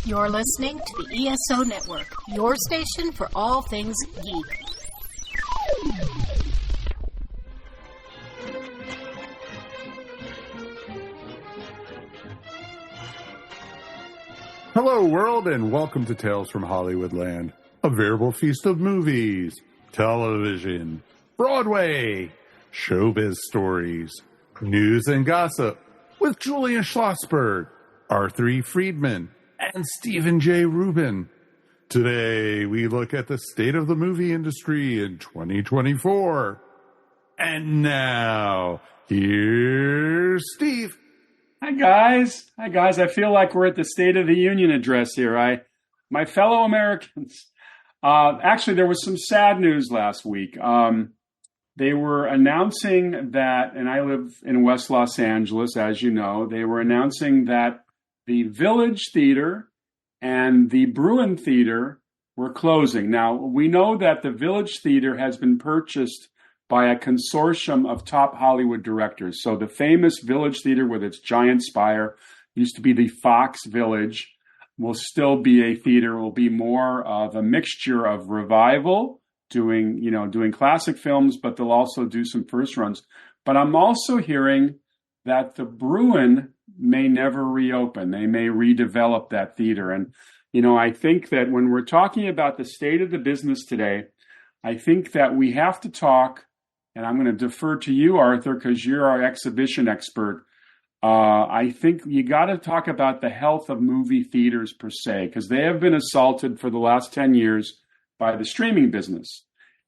You're listening to the ESO Network, your station for all things geek. Hello, world, and welcome to Tales from Hollywoodland, a veritable feast of movies, television, Broadway, showbiz stories, news and gossip with Julian Schlossberg, Arthur Friedman, and Steven Jay Rubin. Today, we look at the state of the movie industry in 2024. And now, here's Steve. Hi, guys. I feel like we're at the State of the Union address here. My fellow Americans. Actually, there was some sad news last week. They were announcing that, and I live in West Los Angeles, as you know, they were announcing that the Village Theater and the Bruin Theater were closing. Now, we know that the Village Theater has been purchased by a consortium of top Hollywood directors. So the famous Village Theater with its giant spire, used to be the Fox Village, will still be a theater, will be more of a mixture of revival, doing classic films, but they'll also do some first runs. But I'm also hearing that the Bruin may never reopen. They may redevelop that theater. And, I think that when we're talking about the state of the business today, I think that we have to talk, and I'm going to defer to you, Arthur, because you're our exhibition expert. I think you got to talk about the health of movie theaters per se, because they have been assaulted for the last 10 years by the streaming business.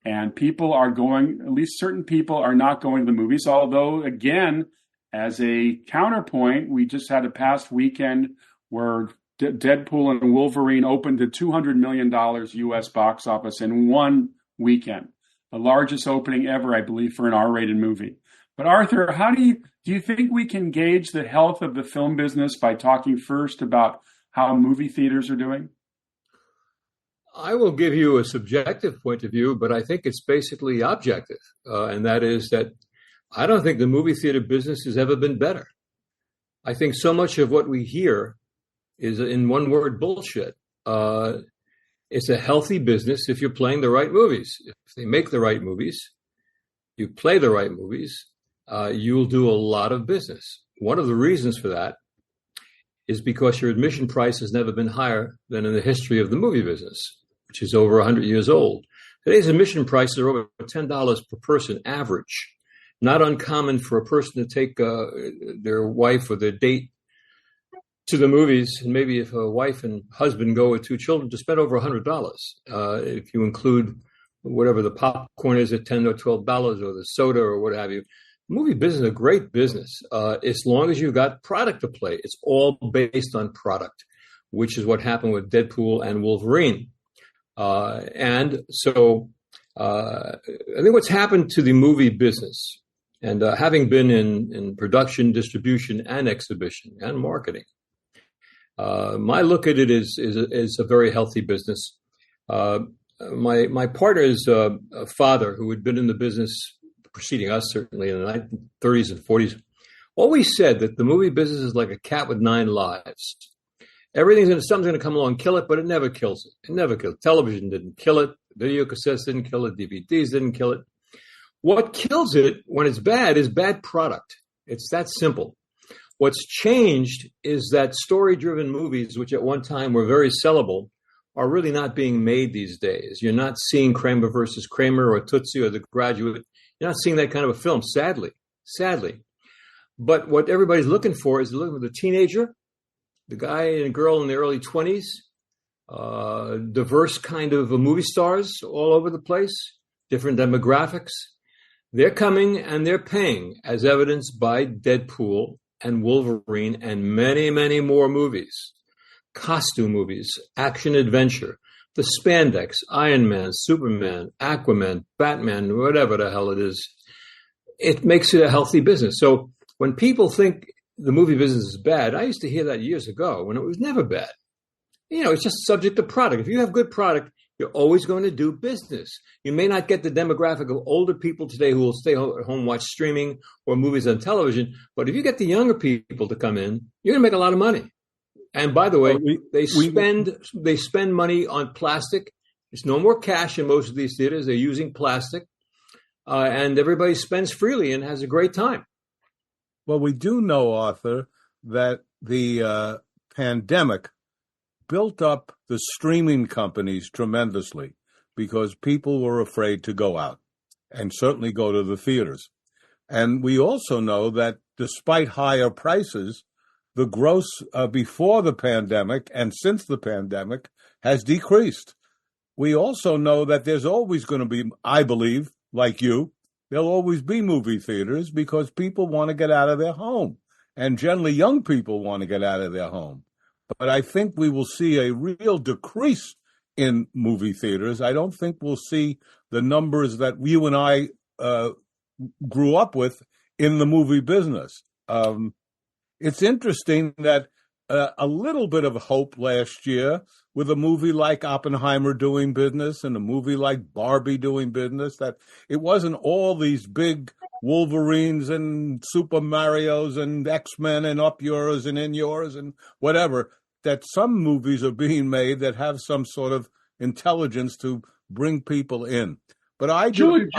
And people are going, at least certain people are not going to the movies. Although, again, as a counterpoint, we just had a past weekend where Deadpool and Wolverine opened to $200 million U.S. box office in one weekend. The largest opening ever, I believe, for an R-rated movie. But Arthur, how do you think we can gauge the health of the film business by talking first about how movie theaters are doing? I will give you a subjective point of view, but I think it's basically objective. And that is that I don't think the movie theater business has ever been better. I think so much of what we hear is, in one word, bullshit. It's a healthy business if you're playing the right movies. If they make the right movies, you play the right movies, you'll do a lot of business. One of the reasons for that is because your admission price has never been higher than in the history of the movie business, which is over 100 years old. Today's admission prices are over $10 per person average. Not uncommon for a person to take their wife or their date to the movies, and maybe if a wife and husband go with two children, to spend over $100. If you include whatever the popcorn is at $10 or $12, or the soda or what have you. Movie business is a great business as long as you've got product to play. It's all based on product, which is what happened with Deadpool and Wolverine. And so I think what's happened to the movie business, and having been in production, distribution, and exhibition, and marketing, my look at it is a very healthy business. My partner's father, who had been in the business preceding us, certainly in the 30s and 40s, always said that the movie business is like a cat with 9 lives. Something's going to come along and kill it, but it never kills it. It never kills it. Television didn't kill it. Video cassettes didn't kill it. DVDs didn't kill it. What kills it when it's bad is bad product. It's that simple. What's changed is that story-driven movies, which at one time were very sellable, are really not being made these days. You're not seeing Kramer versus Kramer or Tootsie or The Graduate. You're not seeing that kind of a film, sadly. But what everybody's looking for is looking for the teenager, the guy and girl in the early 20s, diverse kind of movie stars all over the place, different demographics. They're coming and they're paying, as evidenced by Deadpool and Wolverine and many, many more movies. Costume movies, action adventure, the spandex, Iron Man, Superman, Aquaman, Batman, whatever the hell it is. It makes it a healthy business. So when people think the movie business is bad, I used to hear that years ago when it was never bad. It's just subject to product. If you have good product, you're always going to do business. You may not get the demographic of older people today who will stay at home, watch streaming or movies on television. But if you get the younger people to come in, you're going to make a lot of money. And by the way, Well, they spend money on plastic. There's no more cash in most of these theaters. They're using plastic, and everybody spends freely and has a great time. Well, we do know, Arthur, that the pandemic built up the streaming companies tremendously because people were afraid to go out and certainly go to the theaters. And we also know that despite higher prices, the gross before the pandemic and since the pandemic has decreased. We also know that there's always going to be, I believe, like you, there'll always be movie theaters because people want to get out of their home. And generally young people want to get out of their home. But I think we will see a real decrease in movie theaters. I don't think we'll see the numbers that you and I grew up with in the movie business. It's interesting that a little bit of hope last year with a movie like Oppenheimer doing business and a movie like Barbie doing business, that it wasn't all these big Wolverines and Super Marios and X-Men and Up Yours and In Yours and whatever, that some movies are being made that have some sort of intelligence to bring people in. But Julian,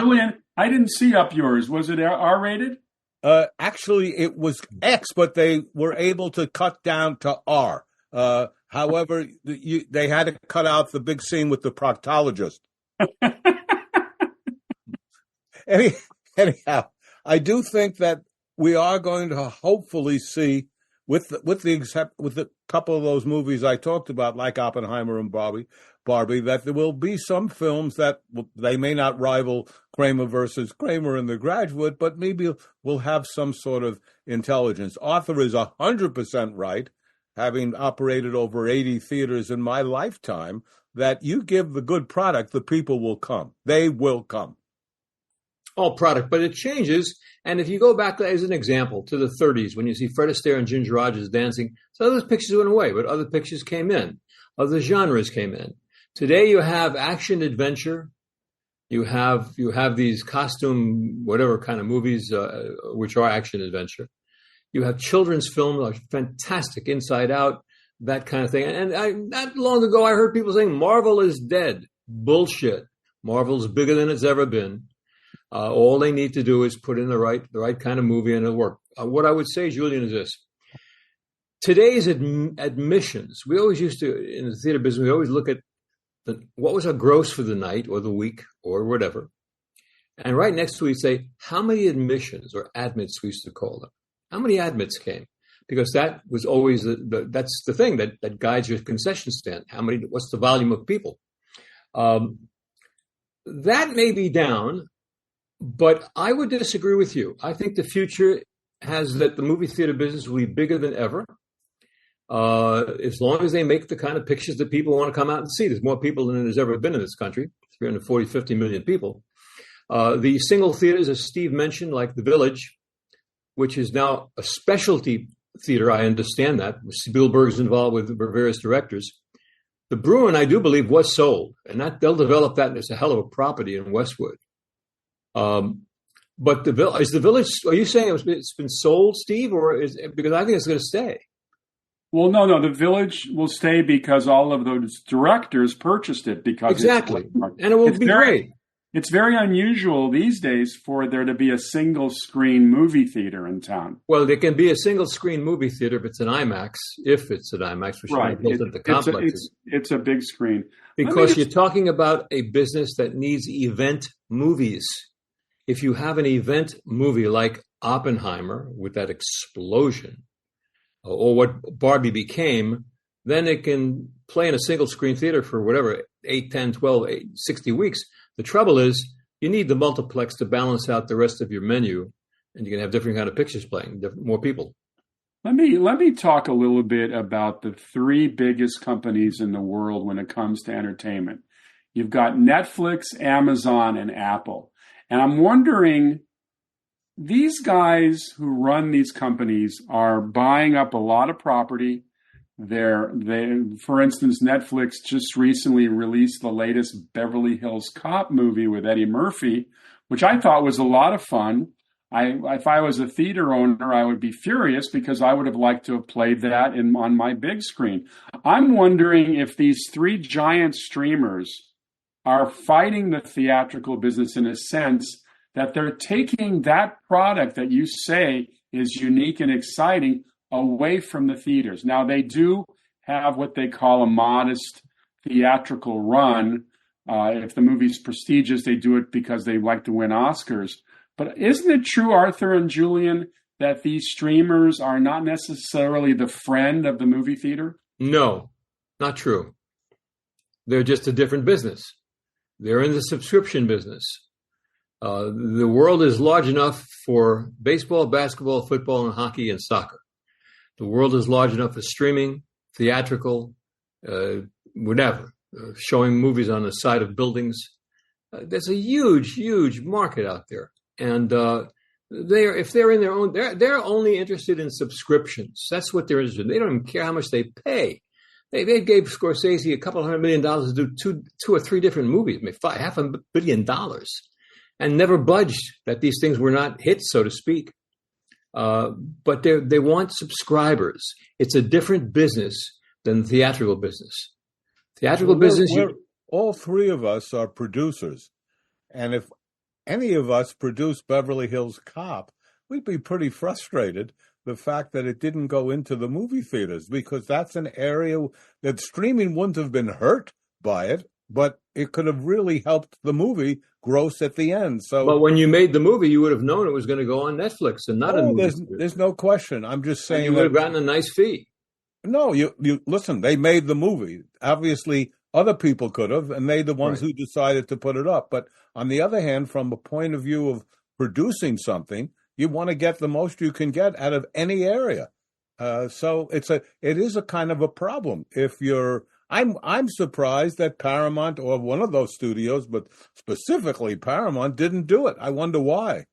I didn't see Up Yours. Was it R-rated? Actually, it was X, but they were able to cut down to R. However, they had to cut out the big scene with the proctologist. Anyhow, I do think that we are going to hopefully see, with the couple of those movies I talked about, like Oppenheimer and Barbie, that there will be some films that they may not rival Kramer versus Kramer and The Graduate, but maybe will have some sort of intelligence. Arthur is 100% right, having operated over 80 theaters in my lifetime, that you give the good product, the people will come. They will come. All product, but it changes. And if you go back as an example to the 30s, when you see Fred Astaire and Ginger Rogers dancing, some of those pictures went away, but other pictures came in. Other genres came in. Today you have action adventure. You have these costume, whatever kind of movies, which are action adventure. You have children's film, like fantastic, Inside Out, that kind of thing. And not long ago, I heard people saying Marvel is dead. Bullshit. Marvel's bigger than it's ever been. All they need to do is put in the right kind of movie and it'll work. What I would say, Julian, is this. Today's admissions, we always used to, in the theater business, we always look at what was our gross for the night or the week or whatever. And right next to it, we say, how many admissions or admits we used to call them? How many admits came? Because that was always that's the thing that guides your concession stand. What's the volume of people? That may be down, but I would disagree with you. I think the future has that the movie theater business will be bigger than ever. As long as they make the kind of pictures that people want to come out and see. There's more people than there's ever been in this country, 340, 50 million people. The single theaters, as Steve mentioned, like the Village, which is now a specialty theater, I understand that. Spielberg's involved with various directors. The Bruin, I do believe, was sold, and that they'll develop that as a hell of a property in Westwood. But is the Village, are you saying it's been sold, Steve, because I think it's going to stay? Well, no, the Village will stay because all of those directors purchased it because exactly, and it will be great. It's very unusual these days for there to be a single screen movie theater in town. Well, there can be a single screen movie theater if it's an IMAX, which right. Built into complexes. It's a big screen. Because you're talking about a business that needs event movies. If you have an event movie like Oppenheimer with that explosion, or what Barbie became, then it can play in a single screen theater for whatever, 8, 10, 12, 60 weeks. The trouble is you need the multiplex to balance out the rest of your menu, and you can have different kind of pictures playing, more people. Let me talk a little bit about the three biggest companies in the world when it comes to entertainment. You've got Netflix, Amazon, and Apple. And I'm wondering, these guys who run these companies are buying up a lot of property. For instance, Netflix just recently released the latest Beverly Hills Cop movie with Eddie Murphy, which I thought was a lot of fun. If I was a theater owner, I would be furious because I would have liked to have played that on my big screen. I'm wondering if these three giant streamers are fighting the theatrical business in a sense that they're taking that product that you say is unique and exciting away from the theaters. Now, they do have what they call a modest theatrical run. If the movie's prestigious, they do it because they like to win Oscars. But isn't it true, Arthur and Julian, that these streamers are not necessarily the friend of the movie theater? No, not true. They're just a different business. They're in the subscription business. The world is large enough for baseball, basketball, football, and hockey and soccer. The world is large enough for streaming, theatrical, whatever, showing movies on the side of buildings. There's a huge, huge market out there. And if they're in their own, they're only interested in subscriptions. That's what they're interested in. They don't even care how much they pay. They gave Scorsese a couple $100 million to do two or three different movies, $500 million, and never budged that these things were not hits, so to speak. But they want subscribers. It's a different business than the theatrical business. Theatrical business. All three of us are producers, and if any of us produced Beverly Hills Cop, we'd be pretty frustrated the fact that it didn't go into the movie theaters, because that's an area that streaming wouldn't have been hurt by it, but it could have really helped the movie gross at the end. So, but when you made the movie, you would have known it was going to go on Netflix and not in movie theaters. There's no question. I'm just saying you would have gotten a nice fee. No, you listen, they made the movie. Obviously, other people could have, and they're the ones who decided to put it up. But on the other hand, from a point of view of producing something, you want to get the most you can get out of any area. So it is a kind of a problem. I'm surprised that Paramount or one of those studios, but specifically Paramount, didn't do it. I wonder why.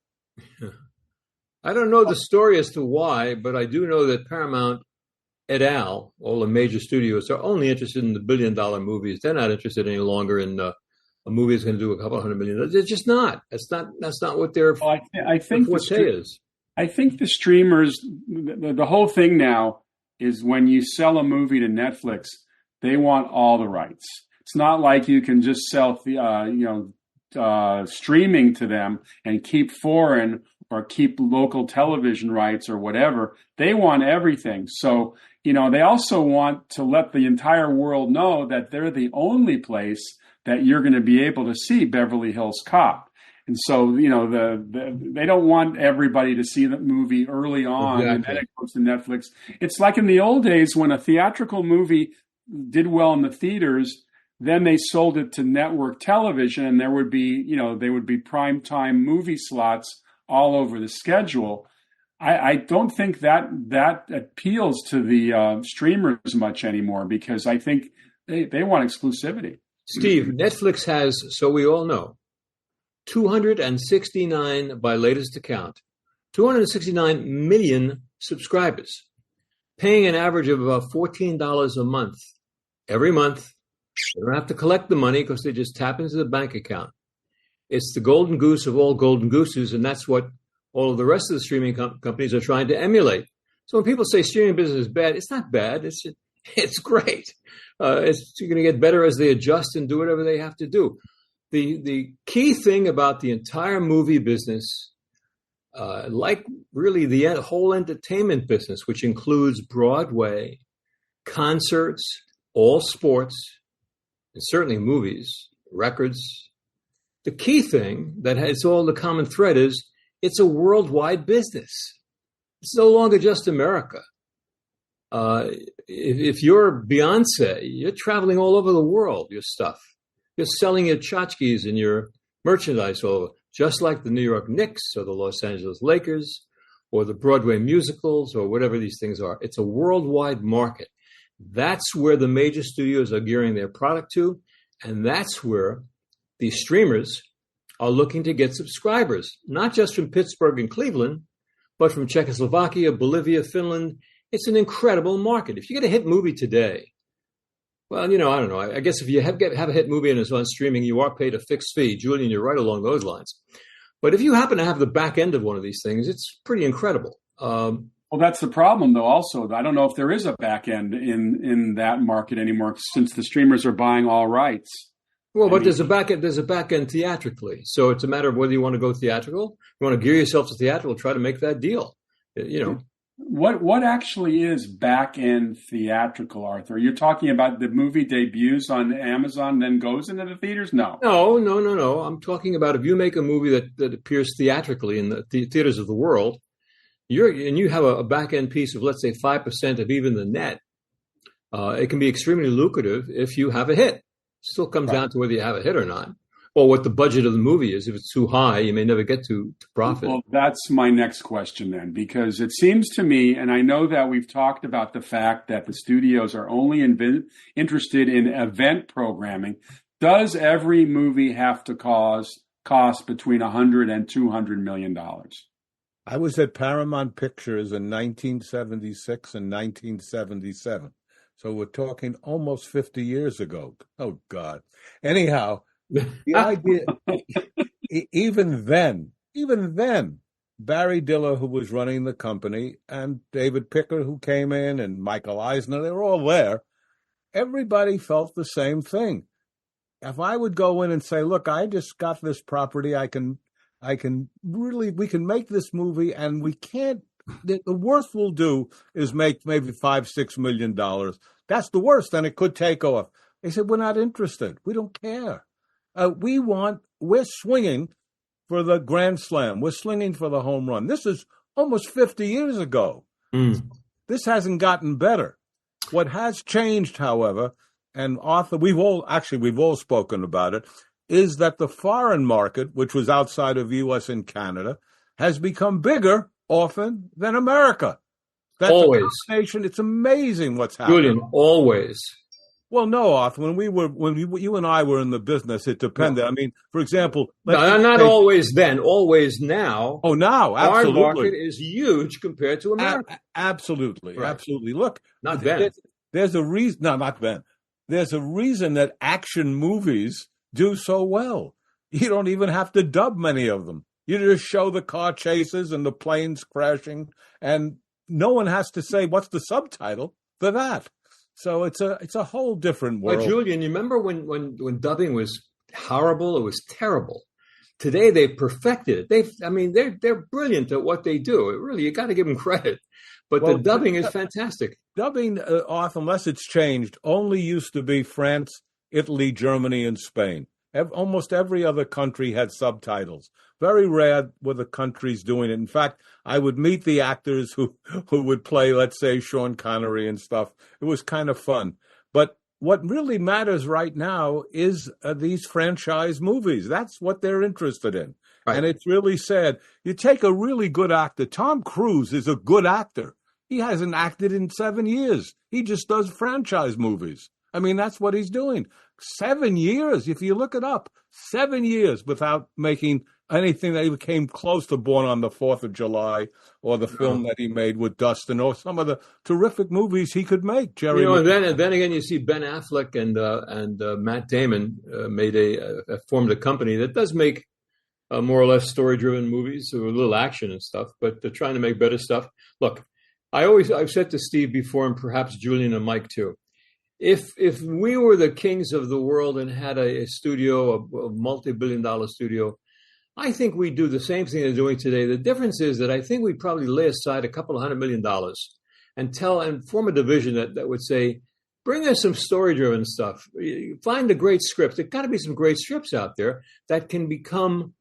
I don't know the story as to why, but I do know that Paramount et al., all the major studios, are only interested in the billion-dollar movies. They're not interested any longer in a movie that's going to do a couple $100 million. They're just not. That's not what their forte is. I think the streamers, the whole thing now is when you sell a movie to Netflix, they want all the rights. It's not like you can just sell streaming to them and keep foreign or keep local television rights or whatever. They want everything. So, they also want to let the entire world know that they're the only place that you're going to be able to see Beverly Hills Cop. And so, they don't want everybody to see the movie early on, and then it goes to Netflix. It's like in the old days when a theatrical movie did well in the theaters, then they sold it to network television, and there would be, they would be primetime movie slots all over the schedule. I don't think that appeals to the streamers much anymore, because I think they want exclusivity. Steve, Netflix has, so we all know, 269, by latest account, 269 million subscribers, paying an average of about $14 a month. Every month, they don't have to collect the money because they just tap into the bank account. It's the golden goose of all golden gooses, and that's what all of the rest of the streaming companies are trying to emulate. So when people say streaming business is bad, it's not bad. It's great. It's going to get better as they adjust and do whatever they have to do. The key thing about the entire movie business, like really the whole entertainment business, which includes Broadway, concerts, all sports, and certainly movies, records, the key thing that has all the common thread is it's a worldwide business. It's no longer just America. If you're Beyonce, you're traveling all over the world, your stuff. You're selling your tchotchkes and your merchandise all over, just like the New York Knicks or the Los Angeles Lakers or the Broadway musicals or whatever these things are. It's a worldwide market. That's where the major studios are gearing their product to, and that's where the streamers are looking to get subscribers, not just from Pittsburgh and Cleveland, but from Czechoslovakia, Bolivia, Finland. It's an incredible market. If you get a hit movie today, well, I don't know. I guess if you have a hit movie and it's on streaming, you are paid a fixed fee. Julian, you're right along those lines. But if you happen to have the back end of one of these things, it's pretty incredible. Well, that's the problem, though. Also, I don't know if there is a back end in that market anymore, since the streamers are buying all rights. Well, but there's a back end. There's a back end theatrically, so it's a matter of whether you want to go theatrical. You want to gear yourself to theatrical. Try to make that deal. What actually is back end theatrical, Arthur? You're talking about the movie debuts on Amazon, then goes into the theaters? No. I'm talking about if you make a movie that appears theatrically in the theaters of the world, you have a back end piece of, let's say, 5% of even the net. It can be extremely lucrative if you have a hit. Still comes down to whether you have a hit or not, or what the budget of the movie is. If it's too high, you may never get to profit. Well, that's my next question then, because it seems to me, and I know that we've talked about the fact that the studios are only interested in event programming. Does every movie have to cost between $100 and $200 million? I was at Paramount Pictures in 1976 and 1977. So we're talking almost 50 years ago. Oh, God. Anyhow, the idea, even then, Barry Diller, who was running the company, and David Picker, who came in, and Michael Eisner, they were all there. Everybody felt the same thing. If I would go in and say, look, I just got this property, we can make this movie, and we can't, the worst we'll do is make maybe $5-6 million. That's the worst, and it could take off. They said, we're not interested. We don't care. We're swinging for the grand slam. We're swinging for the home run. This is almost 50 years ago. This hasn't gotten better. What has changed, however, and Arthur, we've all spoken about it, is that the foreign market, which was outside of U.S. and Canada, has become bigger often than America. That's always. It's amazing what's happening. Julian, always. Well, no, Arthur. When you and I were in the business, it depended. I mean, for example, not always then, always now. Oh, now, absolutely. Our market is huge compared to America. Absolutely, right. Absolutely. Look, not then. There's a reason. No, not then. There's a reason that action movies do so well. You don't even have to dub many of them. You just show the car chases and the planes crashing, and no one has to say what's the subtitle for that. So it's a whole different world. But Julian, you remember when dubbing was horrible? It was terrible. Today they've perfected it. They're brilliant at what they do. Really, you got to give them credit. But the dubbing is fantastic. Dubbing, Arthur, unless it's changed, only used to be France, Italy, Germany, and Spain. Almost every other country had subtitles. Very rare were the countries doing it. In fact, I would meet the actors who would play, let's say, Sean Connery and stuff. It was kind of fun. But what really matters right now is these franchise movies. That's what they're interested in. Right. And it's really sad. You take a really good actor. Tom Cruise is a good actor. He hasn't acted in 7 years. He just does franchise movies. I mean, that's what he's doing. 7 years, if you look it up, 7 years without making anything that even came close to Born on the 4th of July or the film that he made with Dustin or some of the terrific movies he could make, Jerry. And then again, you see Ben Affleck and Matt Damon formed a company that does make more or less story-driven movies with a little action and stuff, but they're trying to make better stuff. Look, I've said to Steve before, and perhaps Julian and Mike too, if we were the kings of the world and had a studio, a multi-billion-dollar studio, I think we'd do the same thing they're doing today. The difference is that I think we'd probably lay aside a couple of $100 million and form a division that would say, bring us some story-driven stuff. Find the great scripts. There's got to be some great scripts out there that can become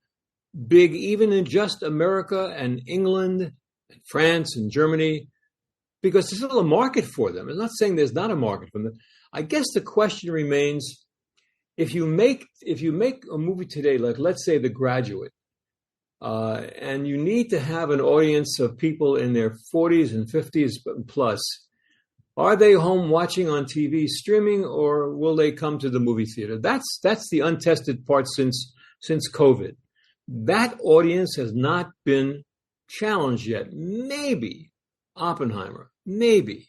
big even in just America and England and France and Germany, because there's still a market for them. I'm not saying there's not a market for them. I guess the question remains, if you make a movie today, like let's say The Graduate, and you need to have an audience of people in their 40s and 50s plus, are they home watching on TV, streaming, or will they come to the movie theater? That's the untested part since COVID. That audience has not been challenged yet. Maybe Oppenheimer, maybe.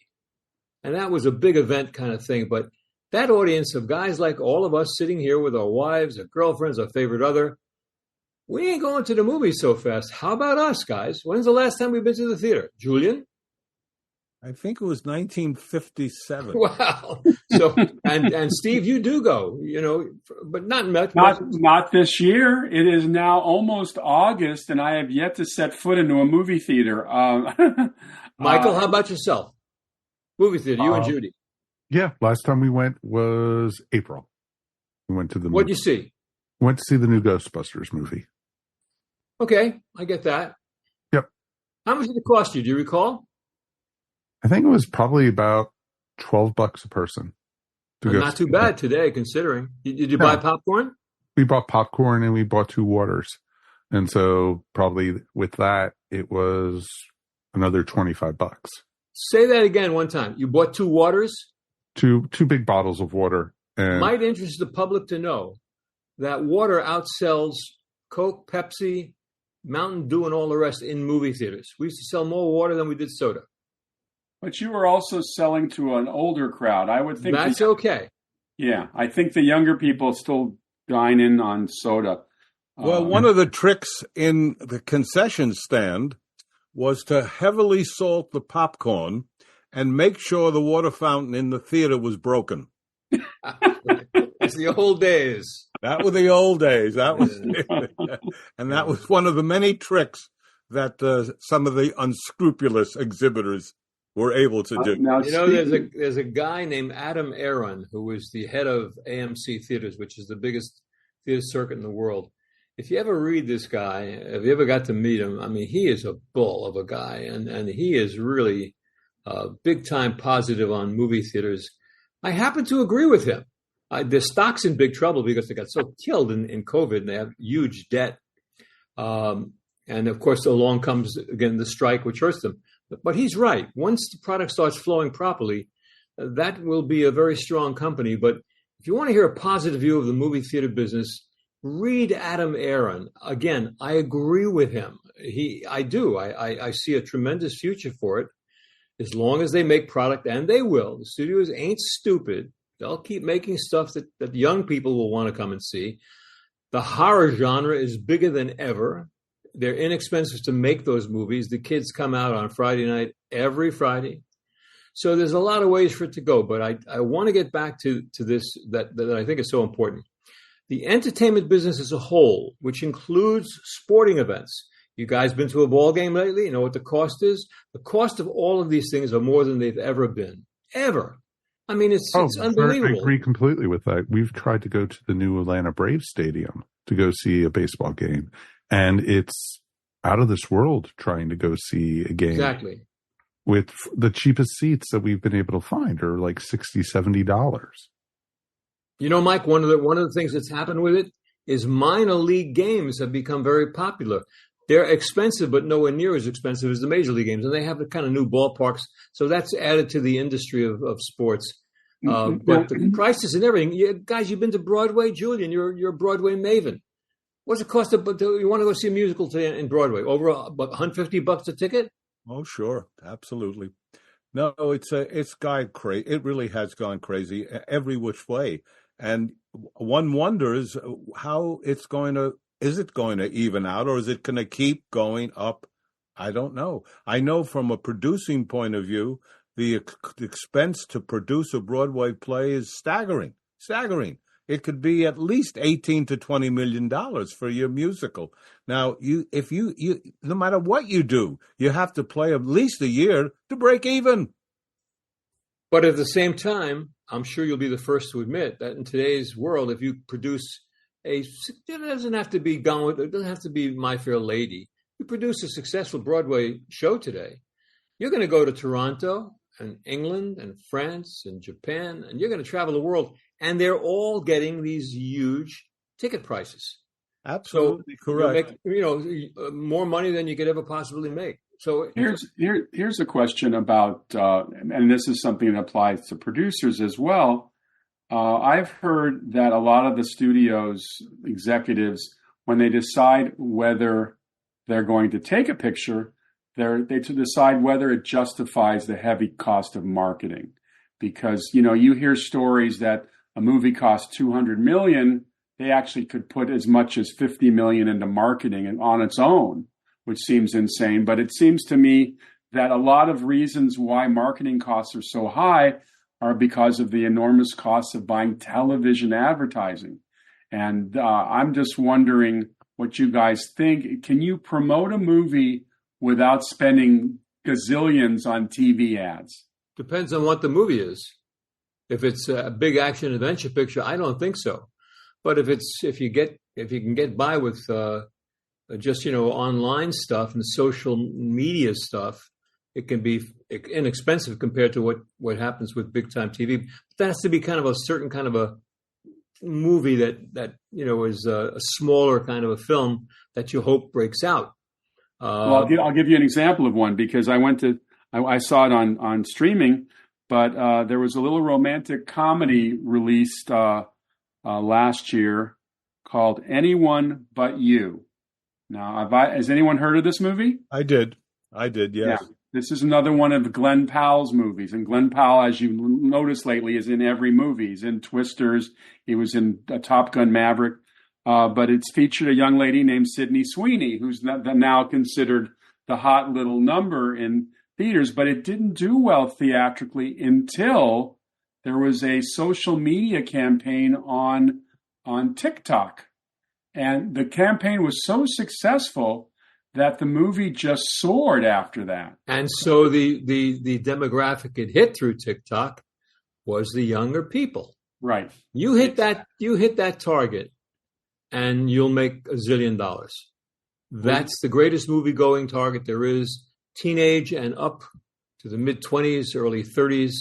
And that was a big event kind of thing. But that audience of guys like all of us sitting here with our wives, our girlfriends, our favorite other, We ain't going to the movies so fast. How about us, guys? When's the last time we've been to the theater? Julian? I think it was 1957. Wow. So, and Steve, you do go, but not much. Not this year. It is now almost August, and I have yet to set foot into a movie theater. Michael, how about yourself? Movie theater, you and Judy. Yeah, last time we went was April. We went to the What'd you see? Went to see the new Ghostbusters movie. Okay, I get that. Yep. How much did it cost you? Do you recall? I think it was probably about $12 a person. Not too bad today, considering. Did you buy popcorn? We bought popcorn and we bought 2 waters. And so probably with that, it was another $25. Say that again one time. You bought 2 waters? Two big bottles of water. And might interest the public to know that water outsells Coke, Pepsi, Mountain Dew, and all the rest in movie theaters. We used to sell more water than we did soda. But you were also selling to an older crowd. I would think that's okay. Yeah, I think the younger people still dine in on soda. Well, one of the tricks in the concession stand was to heavily salt the popcorn and make sure the water fountain in the theater was broken. It's the old days. That were the old days. That was, and that was one of the many tricks that some of the unscrupulous exhibitors were able to do. Now, there's a guy named Adam Aron who was the head of AMC Theaters, which is the biggest theater circuit in the world. If you ever read this guy, if you ever got to meet him, I mean, he is a bull of a guy, and he is really big time positive on movie theaters. I happen to agree with him. The stock's in big trouble because they got so killed in COVID, and they have huge debt. And of course, along comes again the strike, which hurts them. But he's right. Once the product starts flowing properly, that will be a very strong company. But if you want to hear a positive view of the movie theater business, read Adam Aron. Again, I agree with him. I do. I see a tremendous future for it, as long as they make product, and they will. The studios ain't stupid. They'll keep making stuff that young people will want to come and see. The horror genre is bigger than ever. They're inexpensive to make those movies. The kids come out on Friday night, every Friday. So there's a lot of ways for it to go. But I want to get back to this that I think is so important. The entertainment business as a whole, which includes sporting events. You guys been to a ball game lately? You know what the cost is? The cost of all of these things are more than they've ever been. Ever. I mean, it's unbelievable. I agree completely with that. We've tried to go to the new Atlanta Braves Stadium to go see a baseball game, and it's out of this world trying to go see a game. Exactly. With the cheapest seats that we've been able to find are like $60, $70. You know, Mike, one of the things that's happened with it is minor league games have become very popular. They're expensive, but nowhere near as expensive as the major league games, and they have the kind of new ballparks. So that's added to the industry of sports. But the prices and everything, guys, you've been to Broadway, Julian. You're a Broadway maven. What's it cost? You want to go see a musical in Broadway? Over $150 a ticket? Oh, sure, absolutely. No, it's gone crazy. It really has gone crazy every which way, and one wonders how it's going to. Is it going to even out, or is it going to keep going up? I don't know. I know from a producing point of view, the expense to produce a Broadway play is staggering. It could be at least $18 to $20 million for your musical. Now, if you no matter what you do, you have to play at least a year to break even. But at the same time, I'm sure you'll be the first to admit that in today's world, if you produce it doesn't have to be My Fair Lady. You produce a successful Broadway show today, you're going to go to Toronto and England and France and Japan, and you're going to travel the world, and they're all getting these huge ticket prices. Absolutely correct. More money than you could ever possibly make. So here's a question about, and this is something that applies to producers as well. I've heard that a lot of the studios executives, when they decide whether they're going to take a picture, they decide whether it justifies the heavy cost of marketing. Because, you hear stories that a movie costs $200 million, they actually could put as much as $50 million into marketing and on its own, which seems insane. But it seems to me that a lot of reasons why marketing costs are so high are because of the enormous costs of buying television advertising. And I'm just wondering what you guys think. Can you promote a movie without spending gazillions on TV ads? Depends on what the movie is. If it's a big action adventure picture, I don't think so. But if you can get by with just online stuff and social media stuff, it can be inexpensive compared to what happens with big time TV. But that has to be kind of a certain kind of a movie that is a smaller kind of a film that you hope breaks out. Well, I'll give you an example of one, because I saw it on streaming, but there was a little romantic comedy released last year called Anyone But You. Now, has anyone heard of this movie? I did, yes. Yeah. This is another one of Glenn Powell's movies. And Glenn Powell, as you noticed lately, is in every movie. He's in Twisters. He was in Top Gun Maverick. But it's featured a young lady named Sydney Sweeney, who's now considered the hot little number in theaters. But it didn't do well theatrically until there was a social media campaign on TikTok. And the campaign was so successful that the movie just soared after that. And so the demographic it hit through TikTok was the younger people. Right. You hit that target and you'll make $1 zillion. That's the greatest movie going target there is. Teenage and up to the mid-20s, early 30s.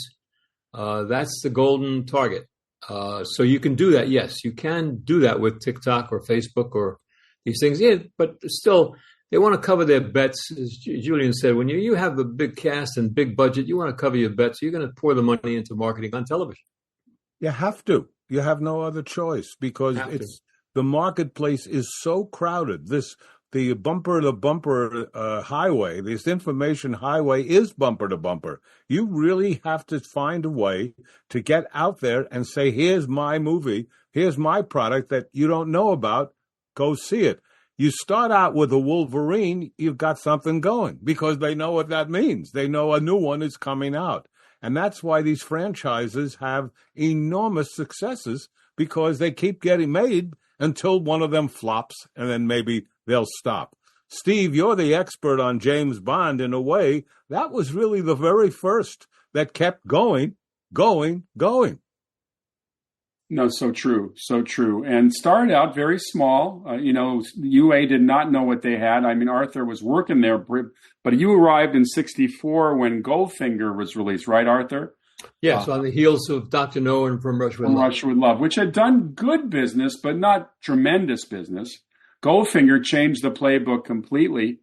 That's the golden target. So you can do that. Yes, you can do that with TikTok or Facebook or these things. Yeah, but still, they want to cover their bets. As Julian said, when you have a big cast and big budget, you want to cover your bets. So you're going to pour the money into marketing on television. You have to. You have no other choice, because the marketplace is so crowded. The bumper to bumper highway, this information highway is bumper to bumper. You really have to find a way to get out there and say, here's my movie, here's my product that you don't know about, go see it. You start out with a Wolverine, you've got something going, because they know what that means. They know a new one is coming out. And that's why these franchises have enormous successes, because they keep getting made until one of them flops, and then maybe they'll stop. Steve, you're the expert on James Bond. In a way, that was really the very first that kept going. No, so true. And started out very small. UA did not know what they had. I mean, Arthur was working there, but you arrived in 1964 when Goldfinger was released, right, Arthur? Yes, on the heels of Dr. No and From Russia with Love, which had done good business, but not tremendous business. Goldfinger changed the playbook completely.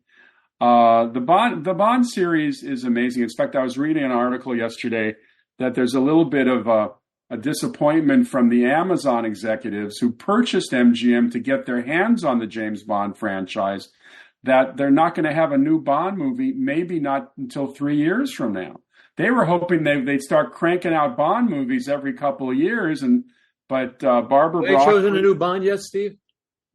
The Bond series is amazing. In fact, I was reading an article yesterday that there's a little bit of a disappointment from the Amazon executives who purchased MGM to get their hands on the James Bond franchise, that they're not going to have a new Bond movie, maybe not until 3 years from now. They were hoping they'd start cranking out Bond movies every couple of years, but Barbara Broccoli... Have they chosen a new Bond yet, Steve?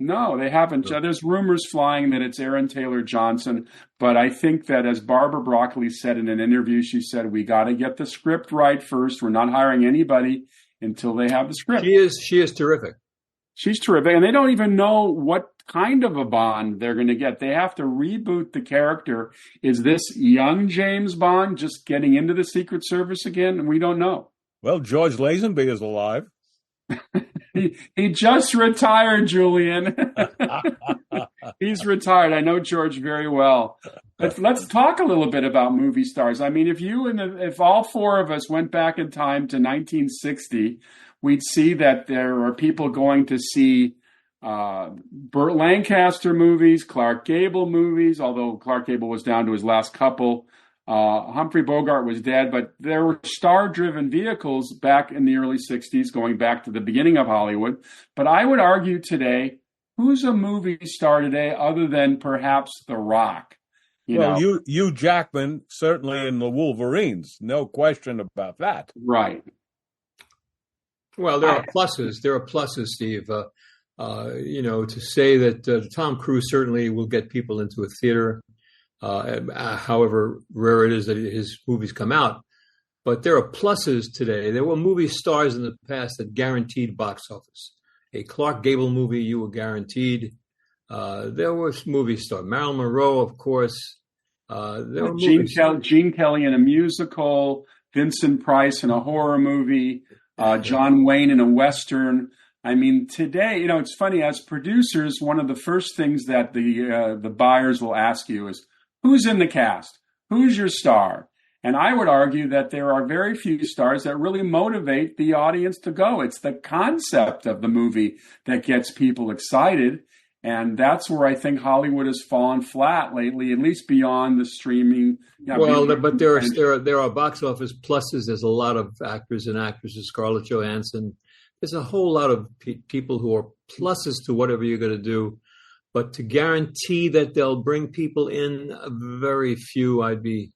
No, they haven't. No. There's rumors flying that it's Aaron Taylor Johnson, but I think that, as Barbara Broccoli said in an interview, she said, we got to get the script right first. We're not hiring anybody until they have the script. She is terrific. She's terrific, and they don't even know what kind of a Bond they're going to get. They have to reboot the character. Is this young James Bond just getting into the Secret Service again? We don't know. Well, George Lazenby is alive. He just retired, Julian. He's retired. I know George very well. But let's talk a little bit about movie stars. I mean, if all four of us went back in time to 1960, we'd see that there are people going to see Burt Lancaster movies, Clark Gable movies, although Clark Gable was down to his last couple. Humphrey Bogart was dead, but there were star-driven vehicles back in the early 60s, going back to the beginning of Hollywood. But I would argue today, who's a movie star today other than perhaps The Rock? Hugh Jackman, certainly in the Wolverines, no question about that. Right. Well, there are pluses. There are pluses, Steve. To say that Tom Cruise certainly will get people into a theater, however rare it is that his movies come out. But there are pluses today. There were movie stars in the past that guaranteed box office. A Clark Gable movie, you were guaranteed. There was movie stars. Marilyn Monroe, of course. There were Gene Kelly in a musical, Vincent Price in a horror movie, John Wayne in a Western. I mean, today, it's funny, as producers, one of the first things that the buyers will ask you is, who's in the cast? Who's your star? And I would argue that there are very few stars that really motivate the audience to go. It's the concept of the movie that gets people excited. And that's where I think Hollywood has fallen flat lately, at least beyond the streaming. But there are box office pluses. There's a lot of actors and actresses, Scarlett Johansson. There's a whole lot of people who are pluses to whatever you're going to do. But to guarantee that they'll bring people in, very few, I'd be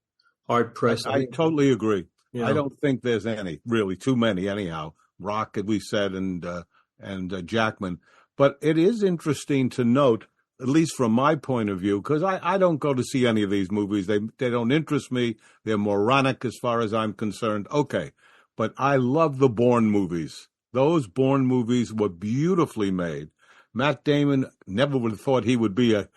hard-pressed. I totally agree. I don't think there's any, really, too many anyhow. Rock, as we said, and Jackman. But it is interesting to note, at least from my point of view, because I don't go to see any of these movies. They don't interest me. They're moronic as far as I'm concerned. Okay. But I love the Bourne movies. Those Bourne movies were beautifully made. Matt Damon, never would have thought he would be a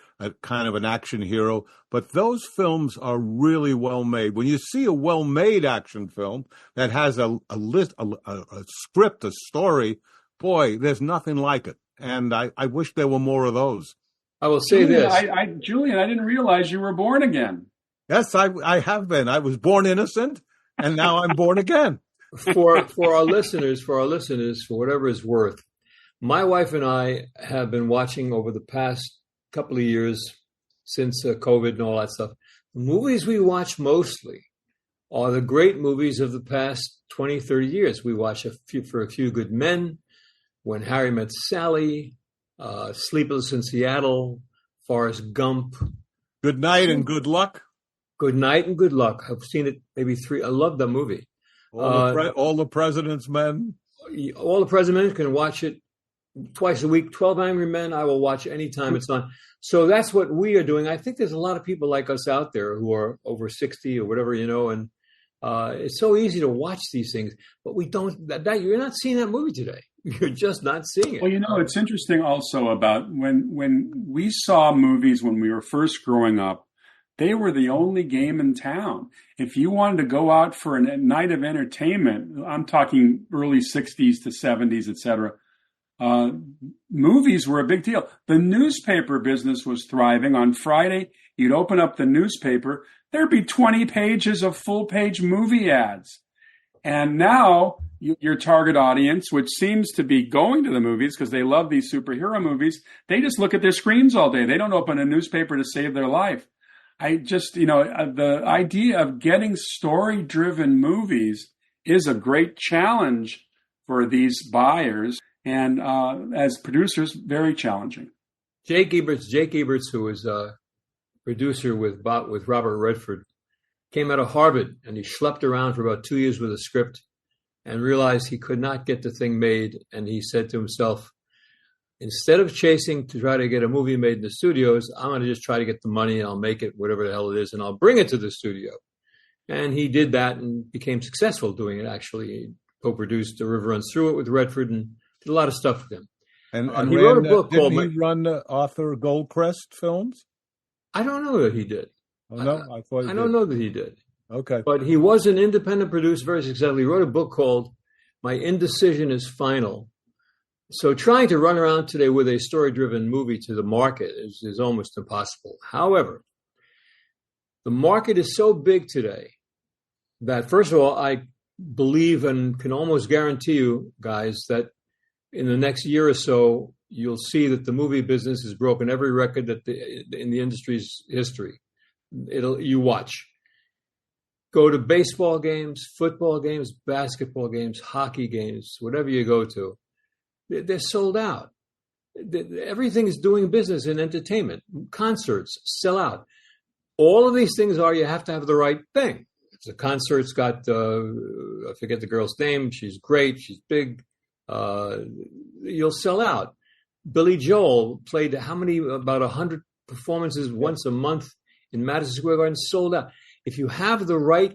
kind of an action hero, but those films are really well made. When you see a well-made action film that has a script, a story, boy, there's nothing like it. And I wish there were more of those. I will say this. Julian, I didn't realize you were born again. Yes, I have been. I was born innocent, and now I'm born again. For our listeners, for whatever it's worth, my wife and I have been watching over the past couple of years, since COVID and all that stuff, the movies we watch mostly are the great movies of the past 20, 30 years. We watch For a Few Good Men, When Harry Met Sally, Sleepless in Seattle, Forrest Gump. Good Night and Good Luck. Good Night and Good Luck. I've seen it maybe three. I love that movie. All the President's Men. All the President's Men, can watch it twice a week. 12 Angry Men, I will watch anytime it's on. So that's what we are doing. I think there's a lot of people like us out there who are over 60 or whatever, and it's so easy to watch these things, but we don't. You're not seeing that movie today. You're just not seeing it. Well, it's interesting also about when we saw movies when we were first growing up, they were the only game in town. If you wanted to go out for a night of entertainment, I'm talking early 60s to 70s, et cetera, movies were a big deal. The newspaper business was thriving. On Friday, you'd open up the newspaper, there'd be 20 pages of full-page movie ads. And now your target audience, which seems to be going to the movies because they love these superhero movies, they just look at their screens all day. They don't open a newspaper to save their life. The idea of getting story-driven movies is a great challenge for these buyers, and as producers, very challenging. Jake Eberts, who was a producer with Robert Redford, came out of Harvard, and he schlepped around for about 2 years with a script and realized he could not get the thing made. And he said to himself, instead of chasing to try to get a movie made in the studios, I'm going to just try to get the money and I'll make it whatever the hell it is and I'll bring it to the studio. And he did that and became successful doing it, actually. He co-produced The River Runs Through It with Redford and did a lot of stuff with him. And he wrote a book called... Didn't he run Arthur Goldcrest films? I don't know that he did. Oh, no? I don't know that he did. Okay. But he was an independent producer, very successful. He wrote a book called My Indecision is Final. So trying to run around today with a story-driven movie to the market is almost impossible. However, the market is so big today that, first of all, I believe and can almost guarantee you, guys, that in the next year or so, you'll see that the movie business has broken every record that in the industry's history. You watch. Go to baseball games, football games, basketball games, hockey games, whatever you go to. They're sold out. Everything is doing business in entertainment. Concerts sell out. All of these things you have to have the right thing. If the concert's got, I forget the girl's name, she's great, she's big, you'll sell out. Billy Joel played about 100 performances once a month in Madison Square Garden, sold out. If you have the right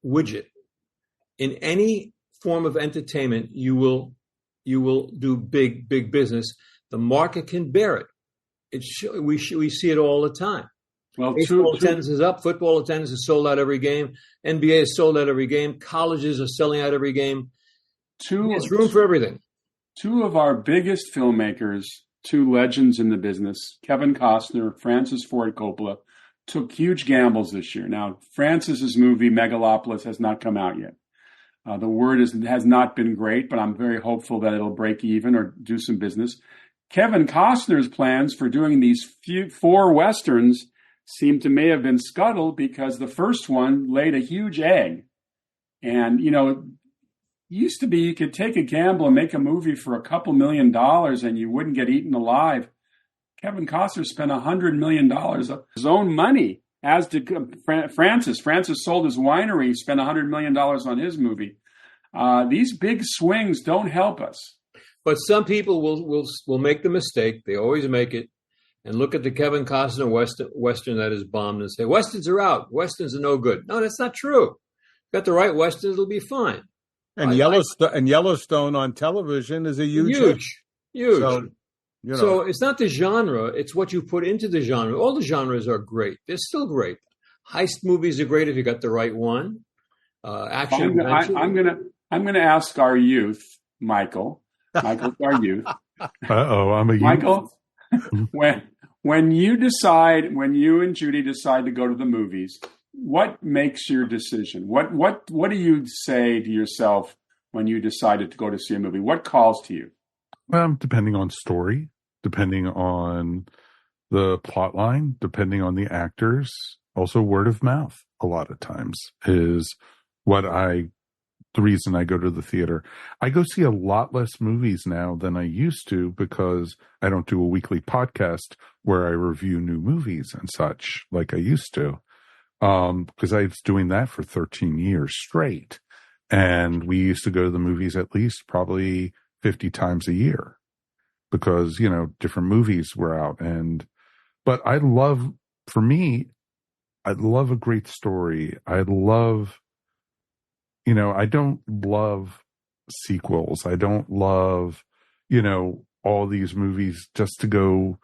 widget in any form of entertainment, you will do big business. The market can bear it. We see it all the time. Well, baseball attendance is up. Football attendance is sold out every game. NBA is sold out every game. Colleges are selling out every game. There's room for everything. Two of our biggest filmmakers, two legends in the business, Kevin Costner, Francis Ford Coppola, took huge gambles this year. Now, Francis's movie Megalopolis has not come out yet. The word has not been great, but I'm very hopeful that it'll break even or do some business. Kevin Costner's plans for doing these 4 Westerns may have been scuttled because the first one laid a huge egg. And, used to be you could take a gamble and make a movie for a couple $1 million and you wouldn't get eaten alive. Kevin Costner spent $100 million of his own money, as did Francis. Francis sold his winery, spent $100 million on his movie. These big swings don't help us. But some people will make the mistake. They always make it. And look at the Kevin Costner Western that is bombed and say, Westerns are out. Westerns are no good. No, that's not true. Got the right Westerns, it'll be fine. And Yellowstone on television is a huge. So it's not the genre; it's what you put into the genre. All the genres are great; they're still great. Heist movies are great if you got the right one. Action. I'm gonna ask our youth, Michael. Michael's our youth. I'm a youth. Michael, when you and Judy decide to go to the movies, what makes your decision? What do you say to yourself when you decided to go to see a movie? What calls to you? Depending on story, depending on the plot line, depending on the actors, also word of mouth a lot of times is the reason I go to the theater. I go see a lot less movies now than I used to because I don't do a weekly podcast where I review new movies and such like I used to. Because I was doing that for 13 years straight. And we used to go to the movies at least probably 50 times a year because, different movies were out. But I love a great story. I don't love sequels. I don't love, all these movies just to go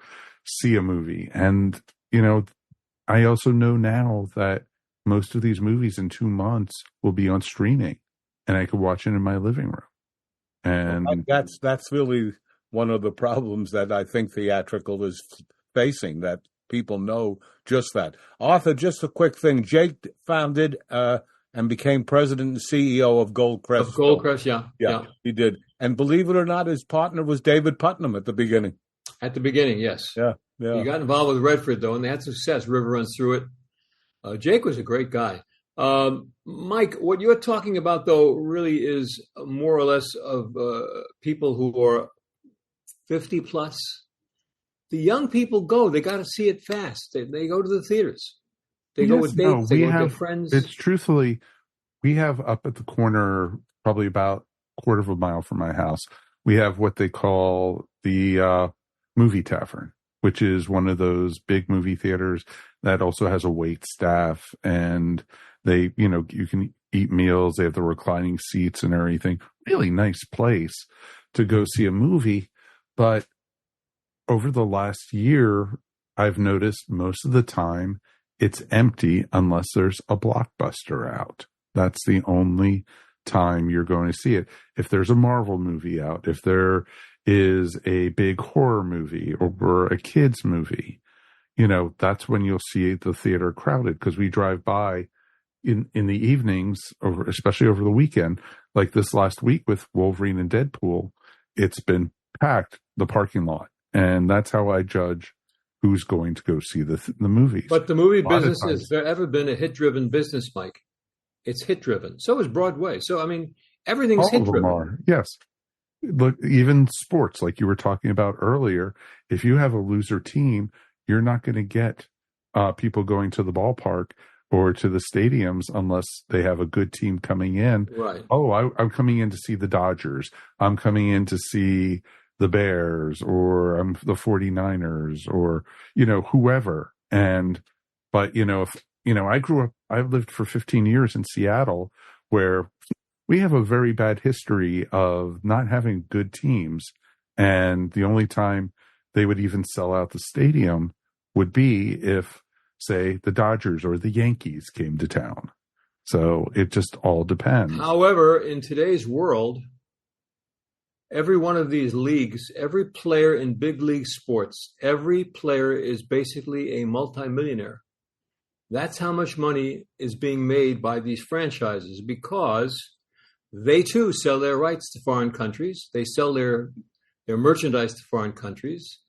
see a movie. And, I also know now that most of these movies in 2 months will be on streaming and I could watch it in my living room. And that's really one of the problems that I think theatrical is facing, that people know just that. Arthur, just a quick thing. Jake founded and became president and CEO of Goldcrest. Of Goldcrest, yeah. He did. And believe it or not, his partner was David Putnam at the beginning. At the beginning, yes. Yeah. He got involved with Redford, though, and they had success. River runs through it. Jake was a great guy. Mike, what you're talking about, though, really is more or less of people who are 50 plus. The young people go. They got to see it fast. They go to the theaters. They go with dates. They go with their friends. It's truthfully, we have up at the corner, probably about a quarter of a mile from my house, we have what they call the movie tavern, which is one of those big movie theaters that also has a wait staff, and they, you can eat meals. They have the reclining seats and everything. Really nice place to go see a movie. But over the last year, I've noticed most of the time it's empty unless there's a blockbuster out. That's the only time you're going to see it. If there's a Marvel movie out, if there is a big horror movie or a kids movie, that's when you'll see the theater crowded, because we drive by in the evenings, especially over the weekend, like this last week with Wolverine and Deadpool, it's been packed, the parking lot. And that's how I judge who's going to go see the movies. But the movie business has ever been a hit-driven business, Mike. It's hit-driven. So is Broadway. So, everything's hit-driven. Yes. Look, even sports, like you were talking about earlier, if you have a loser team, you're not going to get people going to the ballpark or to the stadiums unless they have a good team coming in. Right. Oh, I'm coming in to see the Dodgers. I'm coming in to see the Bears or I'm the 49ers or, whoever. But, if, I've lived for 15 years in Seattle where we have a very bad history of not having good teams. And the only time they would even sell out the stadium would be if, say, the Dodgers or the Yankees came to town. So it just all depends. However, in today's world, every one of these leagues, every player in big league sports, every player is basically a multimillionaire. That's how much money is being made by these franchises because they too sell their rights to foreign countries. They sell their merchandise to foreign countries.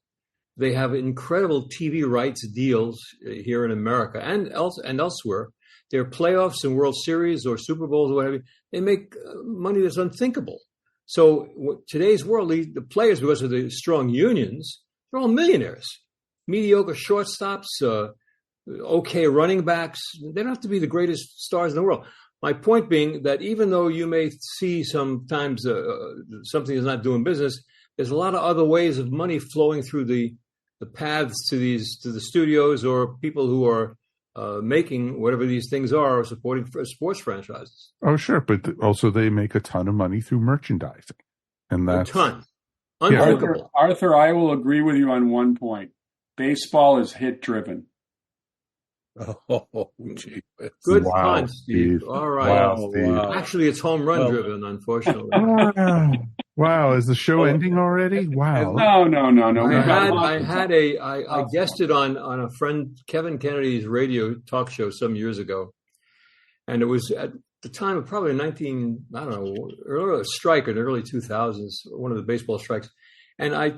They have incredible TV rights deals here in America and elsewhere. Their playoffs and World Series or Super Bowls or whatever, they make money that's unthinkable. So today's world, the players, because of the strong unions, they're all millionaires. Mediocre shortstops, okay running backs. They don't have to be the greatest stars in the world. My point being that even though you may see sometimes something is not doing business, there's a lot of other ways of money flowing through the paths to the studios or people who are making whatever these things are, supporting sports franchises. Oh, sure. But also they make a ton of money through merchandising. And that's a ton. Unthinkable. Arthur, I will agree with you on one point. Baseball is hit driven. Oh, gee. Good pun, Steve. All right. Wow, Steve. Wow. Actually, it's home run driven, unfortunately. Wow, is the show ending already? Wow. No. I guested on a friend Kevin Kennedy's radio talk show some years ago, and it was at the time of probably early strike in the early 2000s, one of the baseball strikes. And I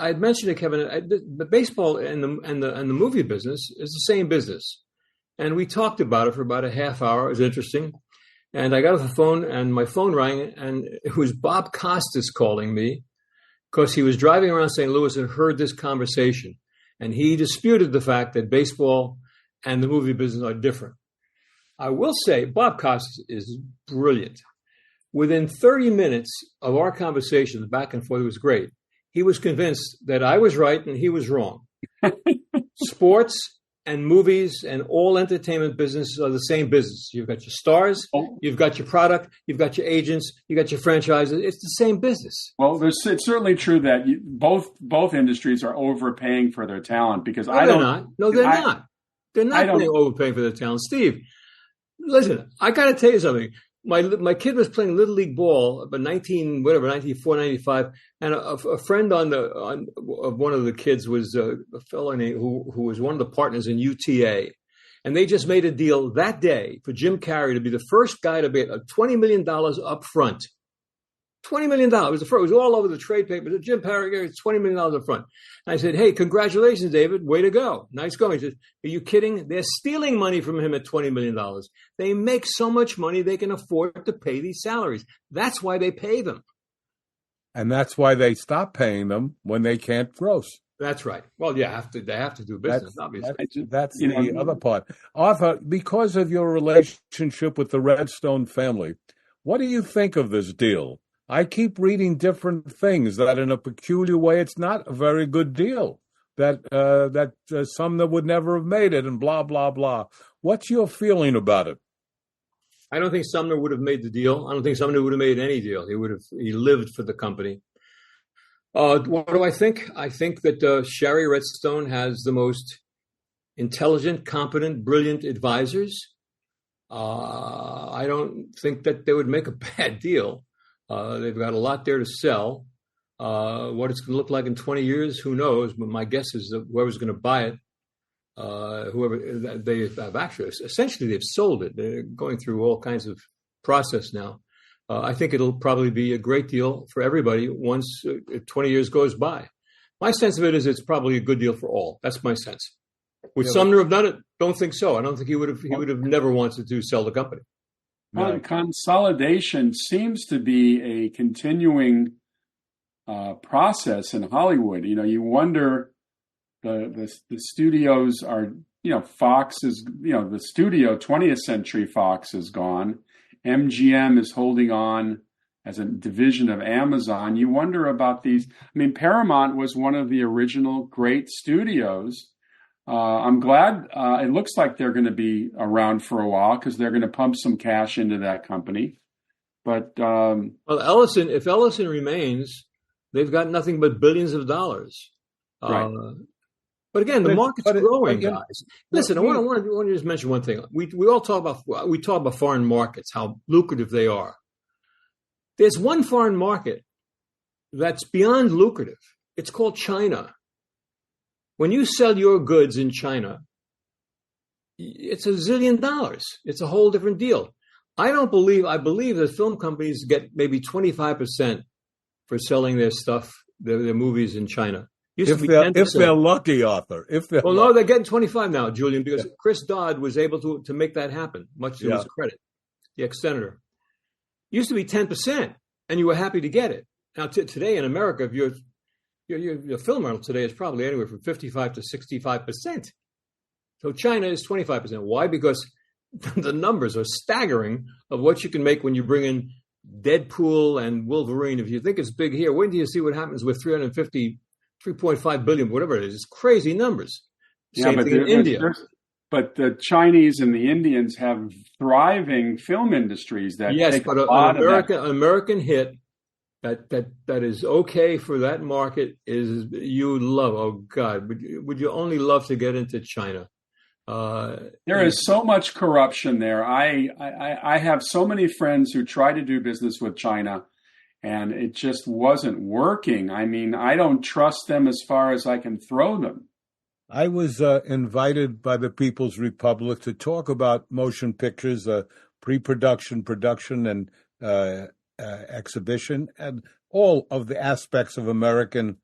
had mentioned to Kevin, the baseball and the movie business is the same business. And we talked about it for about a half hour. It was interesting. And I got off the phone and my phone rang and it was Bob Costas calling me because he was driving around St. Louis and heard this conversation. And he disputed the fact that baseball and the movie business are different. I will say Bob Costas is brilliant. Within 30 minutes of our conversation, the back and forth, it was great. He was convinced that I was right and he was wrong. Sports and movies and all entertainment businesses are the same business. You've got your stars, you've got your product, you've got your agents, you got your franchises. It's the same business. Well, it's certainly true that both industries are overpaying for their talent because they're not. They're not overpaying for their talent. Steve, listen, I got to tell you something. My kid was playing Little League ball, but 94, 95, and a friend of one of the kids was a fellow who was one of the partners in UTA. And they just made a deal that day for Jim Carrey to be the first guy to get $20 million up front. $20 million. It was all over the trade papers. Jim Carrey gets $20 million up front. And I said, hey, congratulations, David. Way to go. Nice going. He said, are you kidding? They're stealing money from him at $20 million. They make so much money they can afford to pay these salaries. That's why they pay them. And that's why they stop paying them when they can't gross. That's right. Well, they have to do business, obviously. That's the other part. Arthur, because of your relationship with the Redstone family, what do you think of this deal? I keep reading different things that in a peculiar way, it's not a very good deal, that Sumner would never have made it and blah, blah, blah. What's your feeling about it? I don't think Sumner would have made the deal. I don't think Sumner would have made any deal. He lived for the company. What do I think? I think that Shari Redstone has the most intelligent, competent, brilliant advisors. I don't think that they would make a bad deal. They've got a lot there to sell. What it's going to look like in 20 years, who knows? But my guess is that whoever's going to buy it, they have actually, essentially they've sold it. They're going through all kinds of process now. I think it'll probably be a great deal for everybody once 20 years goes by. My sense of it is it's probably a good deal for all. That's my sense. Would Sumner have done it? Don't think so. I don't think he would have never wanted to sell the company. Well, consolidation seems to be a continuing process in Hollywood. You wonder the studios are, Fox is, the studio 20th Century Fox is gone. MGM is holding on as a division of Amazon, you wonder about these. I mean, Paramount was one of the original great studios. I'm glad it looks like they're going to be around for a while because they're going to pump some cash into that company. But well, if Ellison remains, they've got nothing but billions of dollars. Right. But again, the market's growing, guys. Listen, I want to just mention one thing. We talk about foreign markets, how lucrative they are. There's one foreign market that's beyond lucrative. It's called China. When you sell your goods in China, it's $1 zillion. It's a whole different deal. I believe that film companies get maybe 25% for selling their stuff, their movies in China. If they're lucky, Arthur. No, they're getting 25 now, Julian, because Chris Dodd was able to make that happen, much to his credit, the ex-senator. Used to be 10%, and you were happy to get it. Now, today in America, if your film rental today is probably anywhere from 55 to 65%. So China is 25%. Why? Because the numbers are staggering of what you can make when you bring in Deadpool and Wolverine. If you think it's big here, wait until you see what happens with 3.5 billion, whatever it is. It's crazy numbers. Same thing in India. But the Chinese and the Indians have thriving film industries that take but a lot an American hit that is okay for that market is you love. Oh God, would you only love to get into China? There is so much corruption there. I have so many friends who try to do business with China, and it just wasn't working. I mean, I don't trust them as far as I can throw them. I was invited by the People's Republic to talk about motion pictures, pre-production, production, and exhibition, and all of the aspects of American